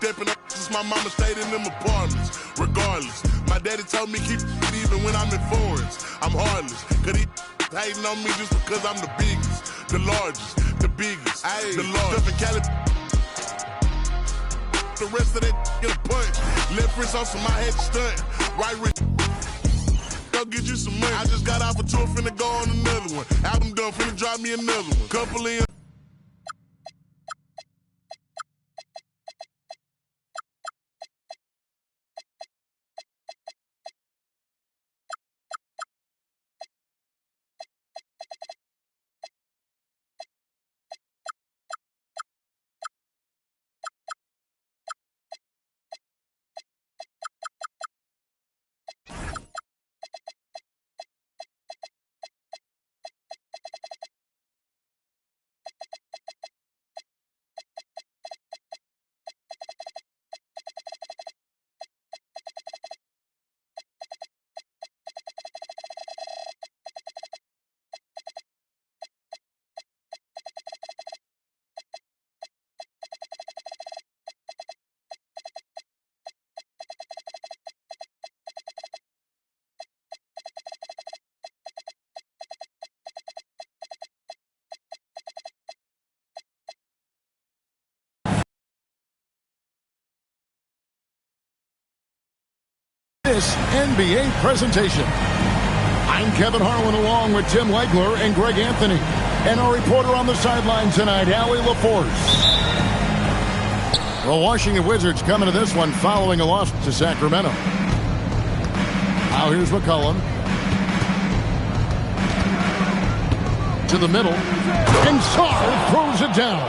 stepping up since my mama stayed in them apartments. Regardless, my daddy told me keep it even when I'm in foreigns. I'm heartless, cause he hating on me just because I'm the biggest, the largest, the biggest, the largest. Stuff in Cali, the rest of that get a punch. Left wrist on some my head stunt. Right wrist, go get you some money. I just got off a tour, finna go on another one. Album done, finna drop me another one. Couple in. This NBA presentation. I'm Kevin Harlan along with Tim Legler and Greg Anthony. And our reporter on the sideline tonight, Allie LaForce. The Washington Wizards coming to this one following a loss to Sacramento. Now here's McCollum. To the middle. And Sarr throws it down.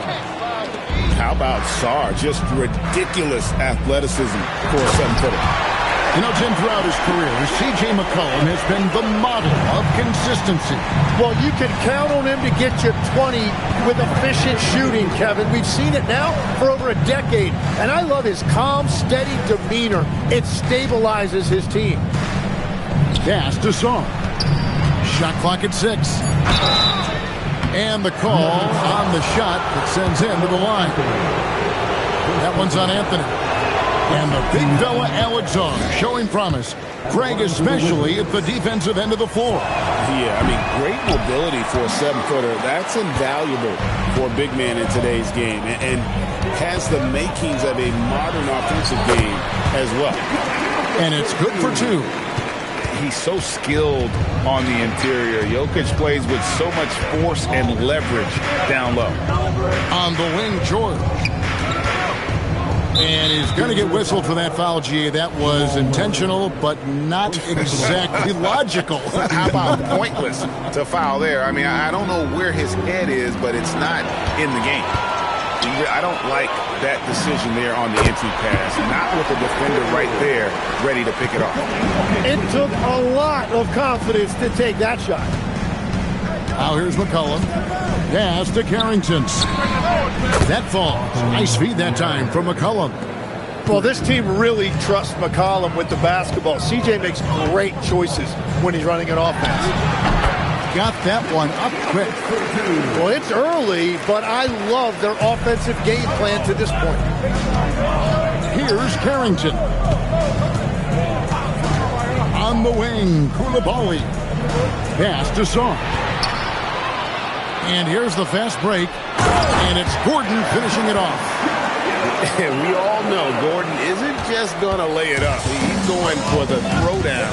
How about Sarr? Just ridiculous athleticism for a 7-footer. You know, Tim, throughout his career, C.J. McCollum has been the model of consistency. Well, you can count on him to get you 20 with efficient shooting, Kevin. We've seen it now for over a decade. And I love his calm, steady demeanor. It stabilizes his team. Pass to Sarr. Shot clock at 6. And the call on the shot that sends him to the line. That one's on Anthony. And the big fella, Alex Sarr, showing promise. Greg, especially at the defensive end of the floor. Yeah, I mean, great mobility for a 7-footer. That's invaluable for a big man in today's game. And has the makings of a modern offensive game as well. And it's good for 2. He's so skilled on the interior. Jokic plays with so much force and leverage down low. On the wing, George. And he's going to get whistled for that foul, G. That was intentional, but not exactly logical. How about pointless to foul there? I mean, I don't know where his head is, but it's not in the game. I don't like that decision there on the entry pass. Not with the defender right there ready to pick it off. It took a lot of confidence to take that shot. Now here's McCollum. Pass to Carrington. That falls. Nice feed that time from McCollum. Well, this team really trusts McCollum with the basketball. CJ makes great choices when he's running an offense. Got that one up quick. Well, it's early, but I love their offensive game plan to this point. Here's Carrington. On the wing, Koulibaly. Pass to Sarr. And here's the fast break. And it's Gordon finishing it off. And we all know Gordon isn't just going to lay it up. He's going for the throwdown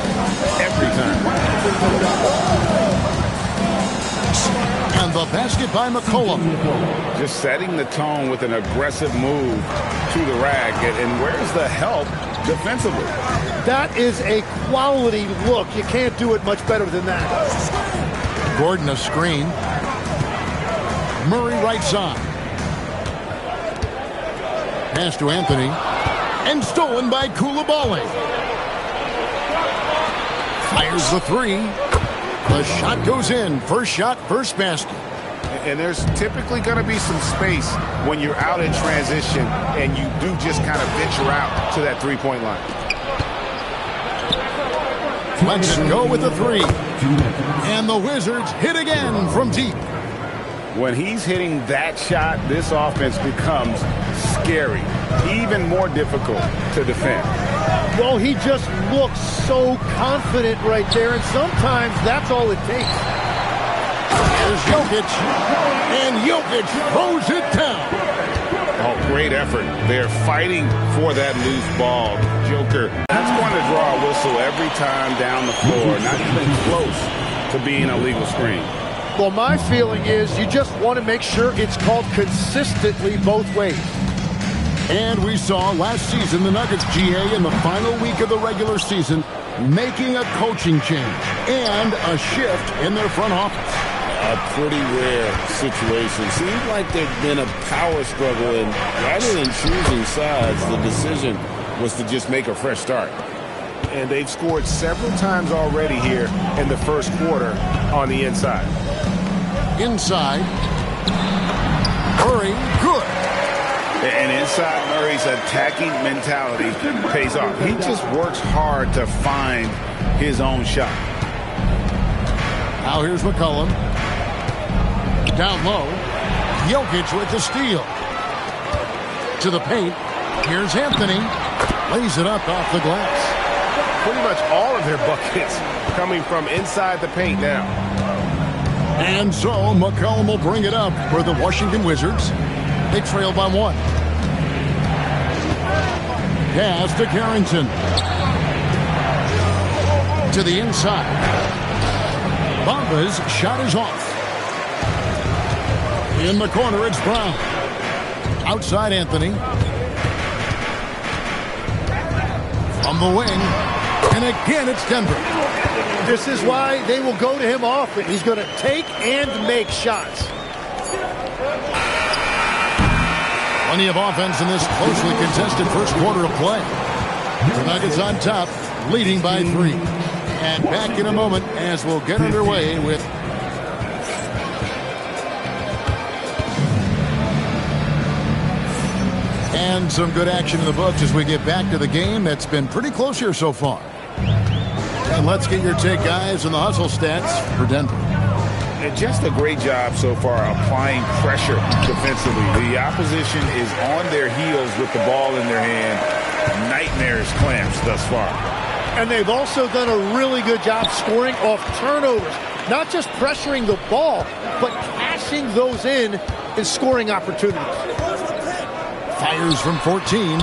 every time. And the basket by McCollum. Just setting the tone with an aggressive move to the rack. And where's the help defensively? That is a quality look. You can't do it much better than that. Gordon a screen. Murray right side. Pass to Anthony. And stolen by Koulibaly. Fires the 3. The shot goes in. First shot, first basket. And there's typically going to be some space when you're out in transition and you do just kind of venture out to that three-point line. Let's go with the 3. And the Wizards hit again from deep. When he's hitting that shot, this offense becomes scary. even more difficult to defend. Well, he just looks so confident right there, and sometimes that's all it takes. There's Jokic, and Jokic throws it down. Oh, great effort. They're fighting for that loose ball. Joker, that's going to draw a whistle every time down the floor. Not even close to being a legal screen. Well, my feeling is you just want to make sure it's called consistently both ways. And we saw last season the Nuggets, GA, in the final week of the regular season, making a coaching change and a shift in their front office. A pretty rare situation. Seems like there's been a power struggle, and rather than choosing sides, the decision was to just make a fresh start. And they've scored several times already here in the first quarter on the inside. Inside. Murray, good. And inside Murray's attacking mentality pays off. He just works hard to find his own shot. Now here's McCollum. Down low. Jokic with the steal. To the paint. Here's Anthony. Lays it up off the glass. Pretty much all of their buckets coming from inside the paint now. And so McCollum will bring it up for the Washington Wizards. They trail by 1. Pass to Carrington. To the inside. Bamba's shot is off. In the corner, it's Brown. Outside, Anthony. From the wing. And again, it's Denver. This is why they will go to him often. He's going to take and make shots. Plenty of offense in this closely contested first quarter of play. The Nuggets on top, leading by 3. And back in a moment as we'll get underway with and some good action in the books as we get back to the game that's been pretty close here so far. And let's get your take, guys, on the hustle stats for Denver. And just a great job so far applying pressure defensively. The opposition is on their heels with the ball in their hand. Nightmares clamps thus far. And they've also done a really good job scoring off turnovers. Not just pressuring the ball, but cashing those in scoring opportunities. Fires from 14.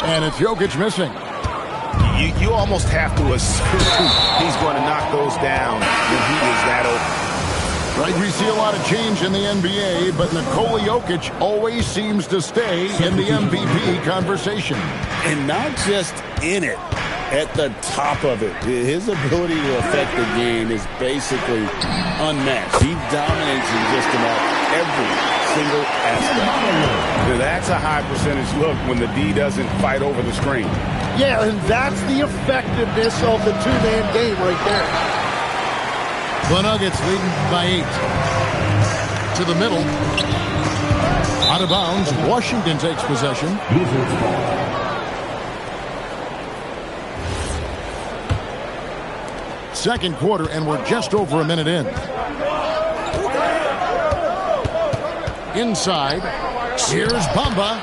And it's Jokic missing. You almost have to assume he's going to knock those down when he is that open. Right, we see a lot of change in the NBA, but Nikola Jokic always seems to stay in the MVP conversation. And not just in it, at the top of it. His ability to affect the game is basically unmatched. He dominates in just about every single aspect. That's a high percentage look when the D doesn't fight over the screen. Yeah, and that's the effectiveness of the two-man game right there. The Nuggets leading by 8. To the middle. Out of bounds. Washington takes possession. Second quarter, and we're just over a minute in. Inside. Here's Bamba.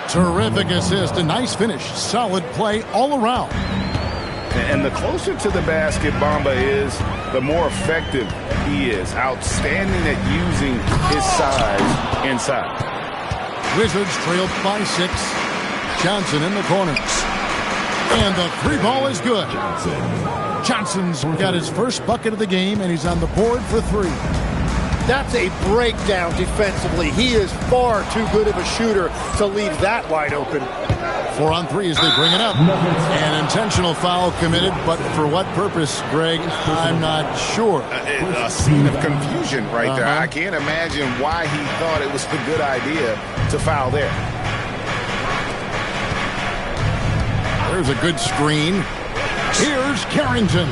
Terrific assist. A nice finish. Solid play all around. And the closer to the basket Bamba is, the more effective he is. Outstanding at using his size inside. Wizards trailed by 6. Johnson in the corner. And the 3-ball is good. Johnson's got his first bucket of the game, and he's on the board for 3. That's a breakdown defensively. He is far too good of a shooter to leave that wide open. 4 on 3 as they bring it up. An intentional foul committed, but for what purpose, Greg? I'm not sure. A scene of confusion right there. I can't imagine why he thought it was a good idea to foul there. There's a good screen. Here's Carrington.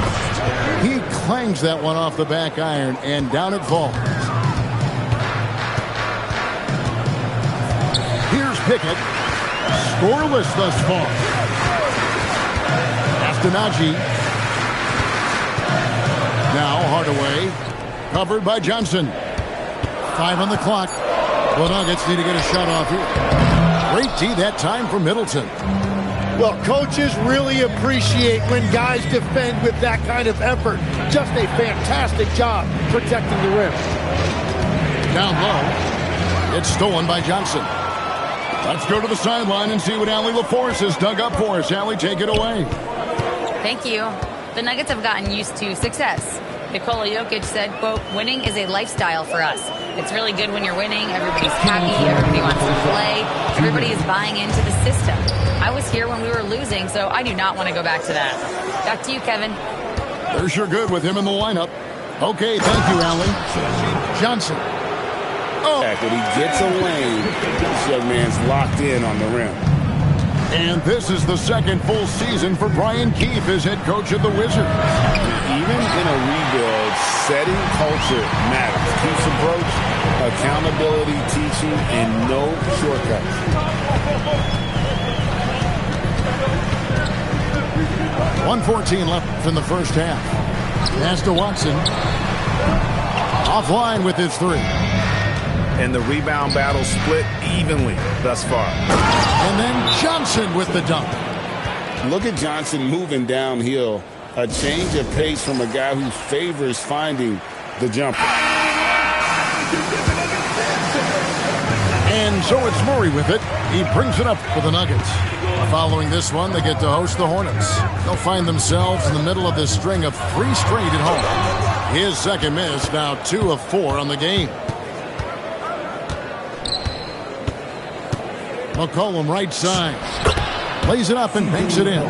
He clangs that one off the back iron, and down it falls. Here's Pickett. Scoreless thus far. Astonaghi. Now Hardaway. Covered by Johnson. 5 on the clock. The Nuggets need to get a shot off here. Great D that time from Middleton. Well, coaches really appreciate when guys defend with that kind of effort. Just a fantastic job protecting the rim. Down low. It's stolen by Johnson. Let's go to the sideline and see what Allie LaForce has dug up for us. Allie, take it away. Thank you. The Nuggets have gotten used to success. Nikola Jokic said, quote, winning is a lifestyle for us. It's really good when you're winning. Everybody's happy. Everybody wants to play. Everybody is buying into the system. I was here when we were losing, so I do not want to go back to that. Back to you, Kevin. They're sure good with him in the lineup. Okay, thank you, Allie. Johnson. Oh. When he gets a lane, this young man's locked in on the rim. And this is the second full season for Brian Keefe as head coach of the Wizards. Even in a rebuild, setting culture matters. Keefe's approach, accountability, teaching, and no shortcuts. .114 left in the first half. Pass to Watson. Offline with his three. And the rebound battle split evenly thus far. And then Johnson with the dunk. Look at Johnson moving downhill. A change of pace from a guy who favors finding the jumper. And so it's Murray with it. He brings it up for the Nuggets. Following this one, they get to host the Hornets. They'll find themselves in the middle of this string of 3 straight at home. His second miss, now 2 of 4 on the game. McCollum right side. Lays it up and banks it in.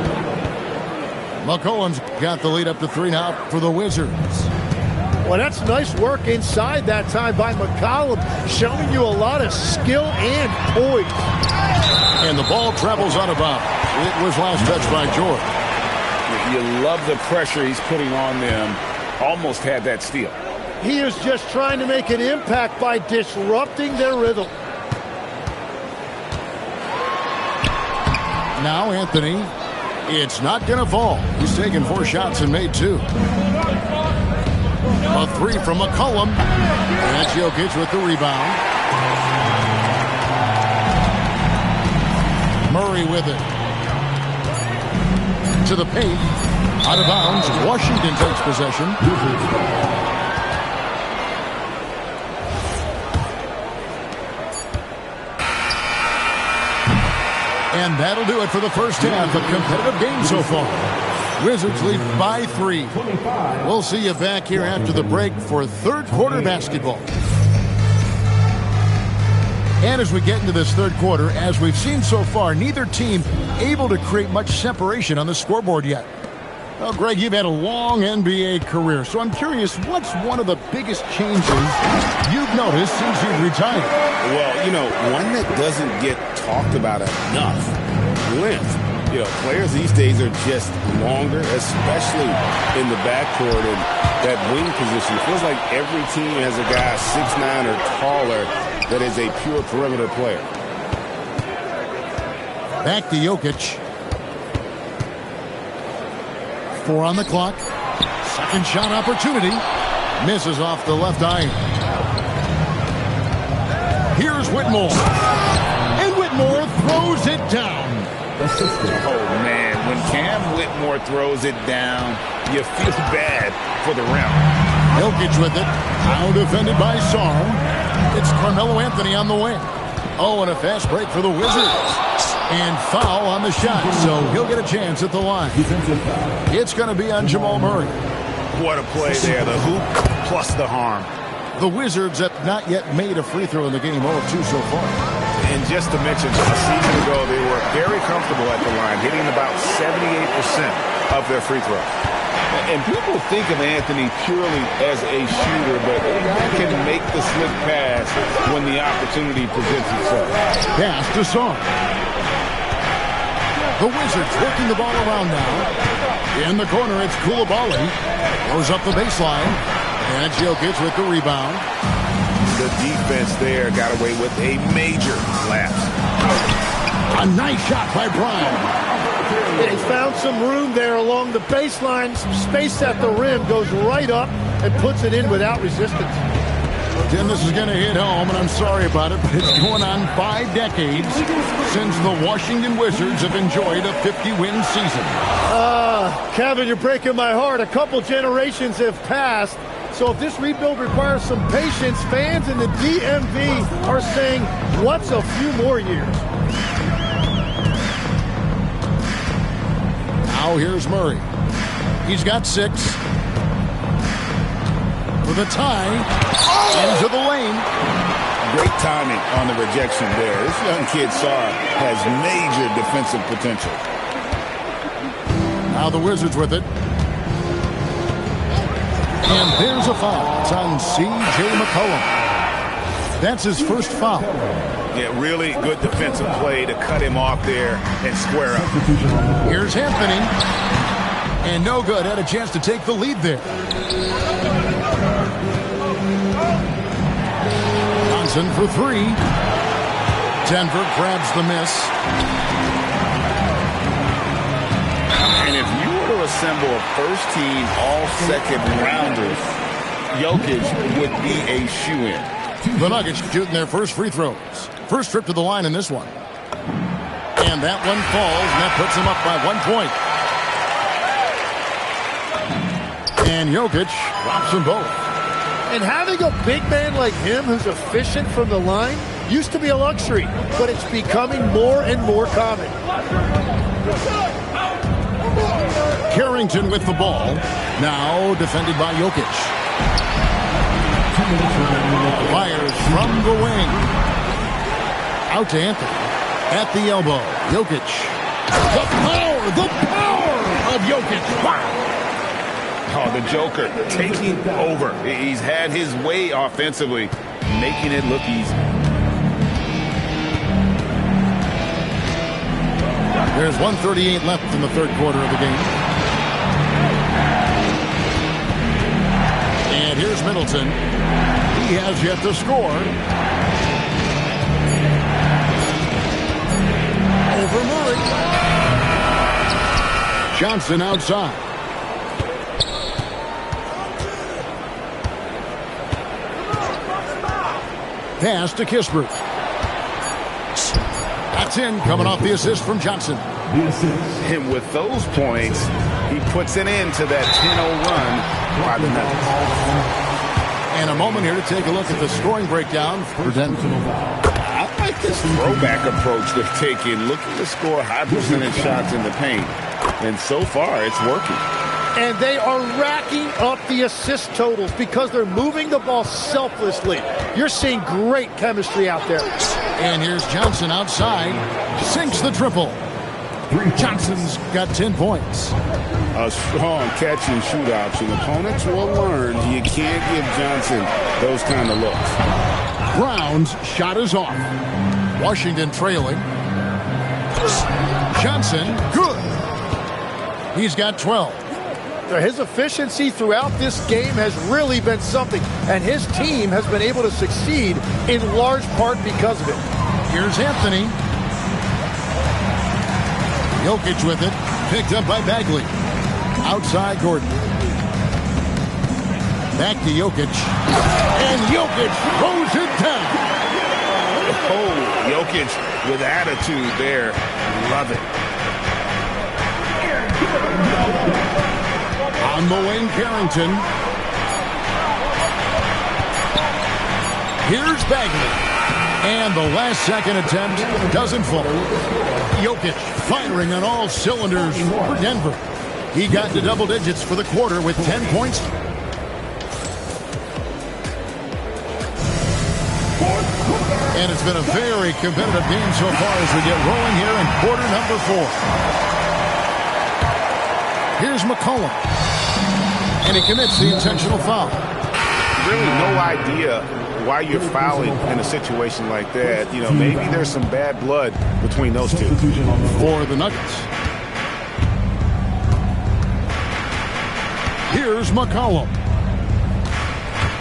McCollum's got the lead up to 3 now for the Wizards. Well, that's nice work inside that time by McCollum, showing you a lot of skill and poise. And the ball travels out of bounds. It was last touched by George. You love the pressure he's putting on them. Almost had that steal. He is just trying to make an impact by disrupting their rhythm. Now Anthony, it's not going to fall. He's taken 4 shots and made 2. A 3 from McCollum. And that's Jokic with the rebound. Murray with it. To the paint. Out of bounds. Washington takes possession. And that'll do it for the first half. A competitive game so far. Wizards lead by 3. We'll see you back here after the break for third quarter basketball. And as we get into this third quarter, as we've seen so far, neither team able to create much separation on the scoreboard yet. Well, Greg, you've had a long NBA career, so I'm curious, what's one of the biggest changes you've noticed since you've retired? Well, you know, one that doesn't get talked about enough, length. You know, players these days are just longer, especially in the backcourt and that wing position. It feels like every team has a guy 6'9" or taller that is a pure perimeter player. Back to Jokic. 4 on the clock. Second shot opportunity. Misses off the left eye. Here's Whitmore. And Whitmore throws it down. Oh, man. When Cam Whitmore throws it down, you feel bad for the rim. Jokic with it. Now defended by Sarr. It's Carmelo Anthony on the wing. Oh, and a fast break for the Wizards. And foul on the shot, so he'll get a chance at the line. It's going to be on Jamal Murray. What a play there. The hoop plus the harm. The Wizards have not yet made a free throw in the game, 0 of 2 so far. And just to mention, a season ago, they were very comfortable at the line, hitting about 78% of their free throws. And people think of Anthony purely as a shooter, but a guy can make the slick pass when the opportunity presents itself. Pass to Sarr. The Wizards working the ball around now. In the corner, it's Coulibaly. Goes up the baseline. And it's Jokic with the rebound. The defense there got away with a major lapse. A nice shot by Brown. He found some room there along the baseline. Some space at the rim. Goes right up and puts it in without resistance. Tim, this is going to hit home, and I'm sorry about it, but it's going on 5 decades since the Washington Wizards have enjoyed a 50-win season. Kevin, you're breaking my heart. A couple generations have passed. So if this rebuild requires some patience, fans in the DMV are saying, what's a few more years? Now here's Murray. He's got 6. For the tie, into the lane. Great timing on the rejection there. This young kid, Sarr, has major defensive potential. Now the Wizards with it. And there's a foul. It's on C.J. McCollum. That's his first foul. Yeah, really good defensive play to cut him off there and square up. Here's Anthony. And no good. Had a chance to take the lead there. Johnson for 3. Denver grabs the miss. And if you were to assemble a first-team all-second rounders, Jokic would be a shoo-in. The Nuggets shooting their first free throws. First trip to the line in this one. And that one falls, and that puts them up by 1 point. And Jokic drops them both. And having a big man like him who's efficient from the line used to be a luxury, but it's becoming more and more common. Carrington with the ball. Now defended by Jokic. Fires from the wing. Out to Anthony. At the elbow. Jokic. The power of Jokic. Wow. Oh, the Joker taking over. He's had his way offensively, making it look easy. There's 1:38 left in the third quarter of the game. And here's Middleton. He has yet to score. Over Murray. Johnson outside. Pass to Kispert. That's in, coming off the assist from Johnson. And with those points, he puts an end to that 10-0 run by the Nuggets. And a moment here to take a look at the scoring breakdown for Denver. I like this throwback approach they're taking, looking to score high percentage shots in the paint. And so far, it's working. And they are racking up the assist totals because they're moving the ball selflessly. You're seeing great chemistry out there. And here's Johnson outside. Sinks the triple. Johnson's got 10 points. A strong catch and shoot option. Opponents will learn you can't give Johnson those kind of looks. Brown's shot is off. Washington trailing. Johnson, good. He's got 12. His efficiency throughout this game has really been something, and his team has been able to succeed in large part because of it. Here's Anthony. Jokic with it, picked up by Bagley. Outside Gordon. Back to Jokic. And Jokic throws it down. Oh, Jokic with attitude there. Love it. On the wing, Carrington. Here's Bagley. And the last second attempt doesn't fall. Jokic firing on all cylinders for Denver. He got to double digits for the quarter with 10 points. And it's been a very competitive game so far as we get rolling here in quarter number 4. Here's McCollum. And he commits the intentional foul. Really no idea why you're fouling in a situation like that. You know, maybe there's some bad blood between those two. For the Nuggets. Here's McCollum.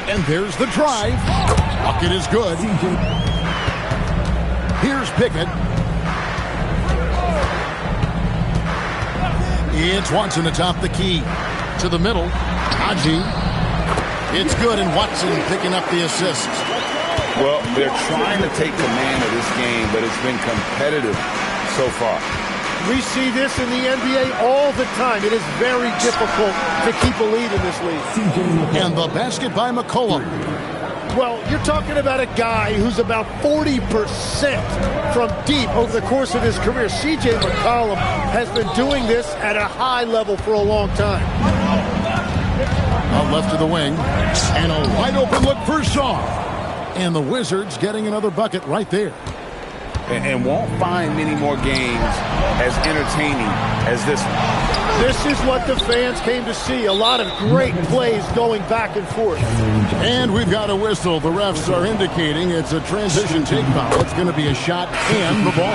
And there's the drive. Bucket is good. Here's Pickett. It's Watson atop the key. To the middle. Haji. It's good, and Watson picking up the assist. Well, they're trying to take command of this game, but it's been competitive so far. We see this in the NBA all the time. It is very difficult to keep a lead in this league. And the basket by McCollum. Well, you're talking about a guy who's about 40% from deep over the course of his career. C.J. McCollum has been doing this at a high level for a long time. Out left to the wing. And a wide open look for Shaw. And the Wizards getting another bucket right there. And won't find many more games as entertaining as this one. This is what the fans came to see. A lot of great plays going back and forth. And we've got a whistle. The refs are indicating it's a transition take foul. It's going to be a shot and the ball.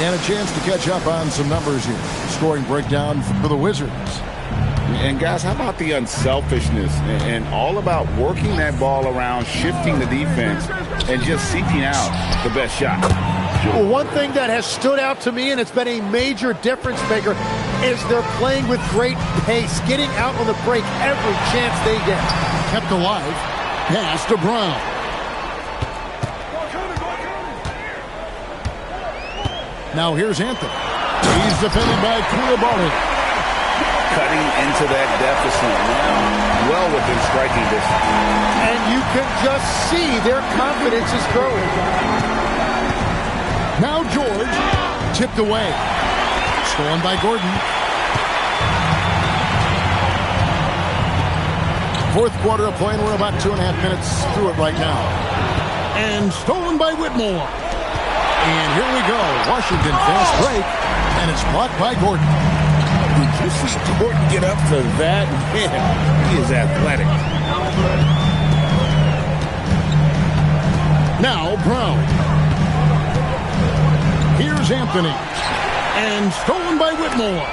And a chance to catch up on some numbers here. Scoring breakdown for the Wizards. And guys, how about the unselfishness and all about working that ball around, shifting the defense, and just seeking out the best shot? Well, one thing that has stood out to me, and it's been a major difference maker, is they're playing with great pace, getting out on the break every chance they get. Kept alive. Pass to Brown. Now here's Anthony. He's defended by Koulibaly. Cutting into that deficit now, well within striking distance. And you can just see their confidence is growing. Now George, tipped away. Stolen by Gordon. Fourth quarter of play, and we're about 2.5 minutes through it right now. And stolen by Whitmore. And here we go. Washington fast break, and it's blocked by Gordon. Did you see Gordon get up for that? Man, he is athletic. Now Brown. Here's Anthony. And stolen by Whitmore.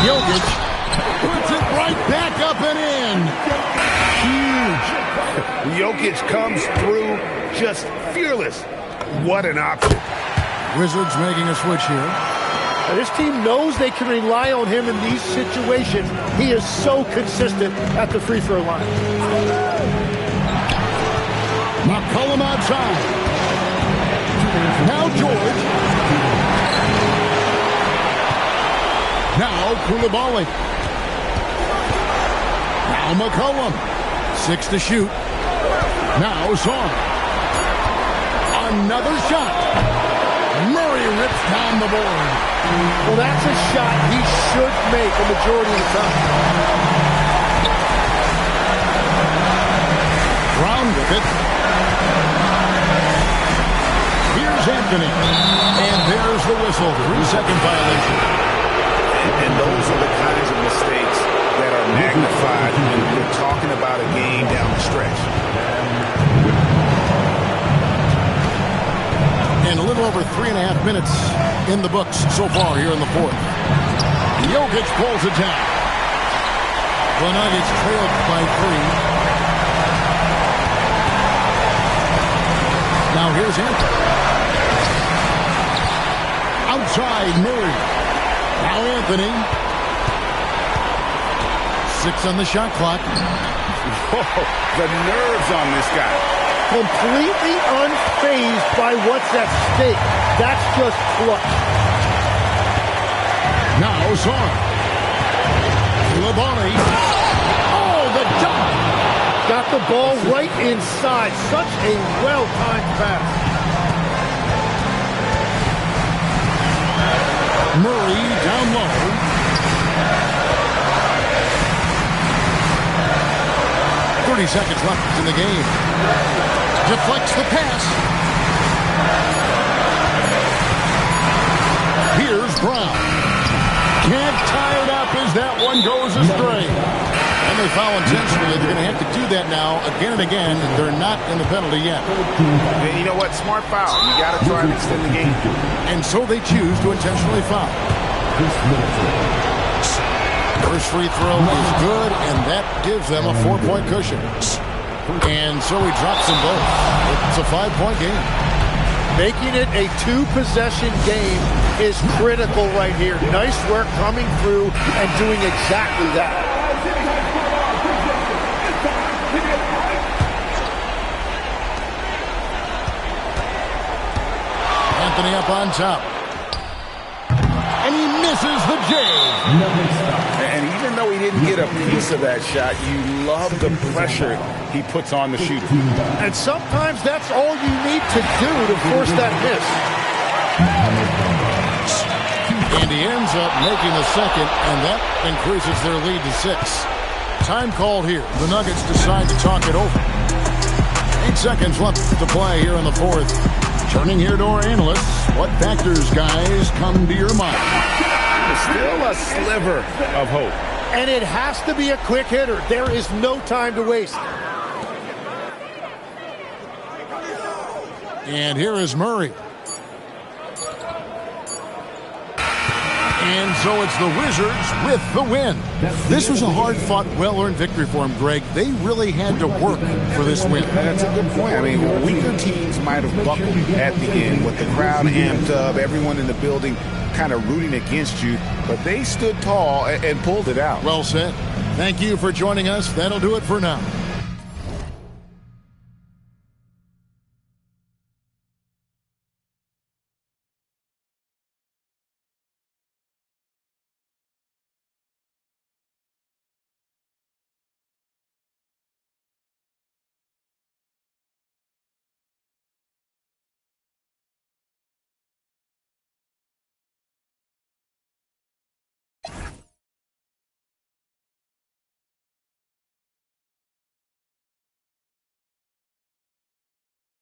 Jokic puts it right back up and in. Huge. Jokic comes through just fearless. What an option. Wizards making a switch here. Now, this team knows they can rely on him in these situations. He is so consistent at the free throw line. McCollum outside. Now George. Now Koulibaly. Now McCollum. 6 to shoot. Now Shaw. Another shot. Murray rips down the board. Well, that's a shot he should make a majority of the time. Brown with it. Here's Anthony. And there's the whistle. 3-second violation. And those are the kinds of mistakes that are magnified when we're talking about a game down the stretch. And a little over 3.5 minutes in the books so far here in the fourth. Jokic pulls it down. The Nuggets trailed by 3. Now here's Anthony. Outside Murray. Now Anthony. 6 on the shot clock. Whoa, the nerves on this guy. Completely unfazed by what's at stake. That's just clutch. Now Shaw. Koulibaly. Oh, the dunk. Got the ball right inside. Such a well-timed pass. Murray down low. 30 seconds left in the game. Deflects the pass. Here's Brown. Can't tie it up as that one goes astray. And they foul intentionally. They're going to have to do that now again and again. They're not in the penalty yet. And you know what? Smart foul. You got to try and extend the game. And so they choose to intentionally foul. First free throw is good, and that gives them a 4-point cushion. And so he drops them both. It's a 5-point game. Making it a 2-possession game is critical right here. Nice work coming through and doing exactly that. Anthony up on top. And he misses the J. And even though he didn't get a piece of that shot, you love the pressure he puts on the shooter. And sometimes that's all you need to do to force that miss. And he ends up making the second, and that increases their lead to 6. Time called here. The Nuggets decide to talk it over. 8 seconds left to play here in the fourth. Turning here to our analysts, what factors, guys, come to your mind? Still a sliver of hope. And it has to be a quick hitter. There is no time to waste. And here is Murray. And so it's the Wizards with the win. This was a hard-fought, well-earned victory for them, Greg. They really had to work for this win. That's a good point. I mean, weaker teams might have buckled at the end with the crowd amped up, everyone in the building kind of rooting against you, but they stood tall and pulled it out. Well said. Thank you for joining us. That'll do it for now.